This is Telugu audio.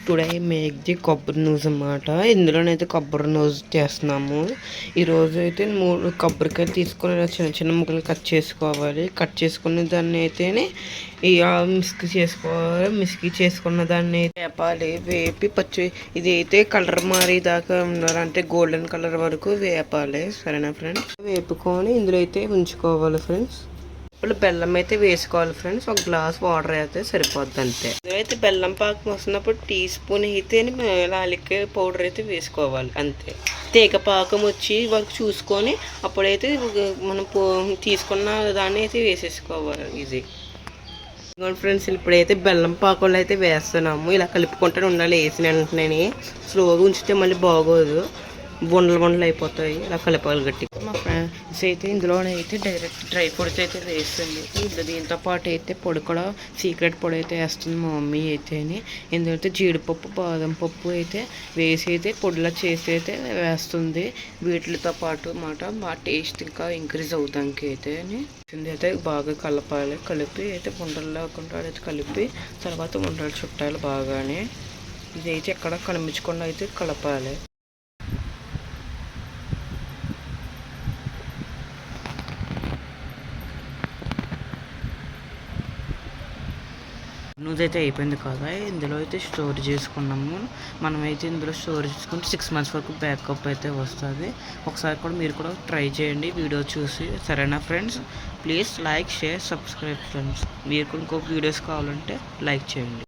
టుడే మేక్ ది కొబ్బరి నూజ్ అన్నమాట. ఇందులోనైతే కొబ్బరి నూజ్ చేస్తున్నాము. ఈరోజు అయితే 3 కొబ్బరికాయలు తీసుకొని చిన్న చిన్న ముక్కలు కట్ చేసుకోవాలి. కట్ చేసుకున్న దాన్ని అయితేనే మిస్క్ చేసుకోవాలి. మిస్క్ చేసుకున్న దాన్ని వేపాలి. వేపి ఇది అయితే కలర్ మారేదాకా ఉండాలంటే గోల్డెన్ కలర్ వరకు వేపాలి. సరేనా ఫ్రెండ్స్? వేపుకొని ఇందులో అయితే ఉంచుకోవాలి ఫ్రెండ్స్. ఇప్పుడు బెల్లం అయితే వేసుకోవాలి ఫ్రెండ్స్. ఒక గ్లాస్ వాటర్ అయితే సరిపోద్ది అంతే. అయితే బెల్లం పాకం వస్తున్నప్పుడు టీ స్పూన్ అయితే యాలక్కాయ పౌడర్ అయితే వేసుకోవాలి అంతే. తీగ పాకం వచ్చి వరకు చూసుకొని అప్పుడైతే మనం తీసుకున్న దాన్ని అయితే వేసేసుకోవాలి. ఇది ఫ్రెండ్స్ ఇప్పుడైతే బెల్లం పాకంలో అయితే వేస్తున్నాము. ఇలా కలుపుకుంటూ ఉండాలి. వేసిన వెంటనే స్లోగా ఉంచితే మళ్ళీ బాగోదు, బొండలు అయిపోతాయి. ఇలా కలపాలి గట్టి. మా ఫ్రెండ్స్ అయితే ఇందులోనైతే డైరెక్ట్ డ్రై ఫ్రూట్స్ అయితే వేస్తుంది. దీంతో పాటు అయితే పొడి కూడా సీక్రెట్ పొడి అయితే వేస్తుంది మా మమ్మీ అయితేని. ఇందులో అయితే జీడిపప్పు బాదం పప్పు అయితే వేసి అయితే పొడిలా చేసి అయితే వేస్తుంది. వీటితో పాటు అన్నమాట మా టేస్ట్ ఇంకా ఇంక్రీజ్ అవుతానికి అయితే అయితే బాగా కలపాలి. కలిపి అయితే ఉండలు లేకుండా అయితే కలిపి తర్వాత ఉండలు చుట్టాలి బాగానే. ఇది అయితే ఎక్కడ కనిపించకుండా అయితే కలపాలి. నూజ్ అయితే అయిపోయింది కదా, ఇందులో అయితే స్టోర్ చేసుకున్నాము. మనమైతే ఇందులో స్టోర్ చేసుకుంటే 6 months వరకు బ్యాకప్ అయితే వస్తుంది. ఒకసారి కూడా మీరు కూడా ట్రై చేయండి వీడియో చూసి. సరేనా friends? Please like, share, subscribe friends. మీరు కూడా ఇంకొక వీడియోస్ కావాలంటే లైక్ చేయండి.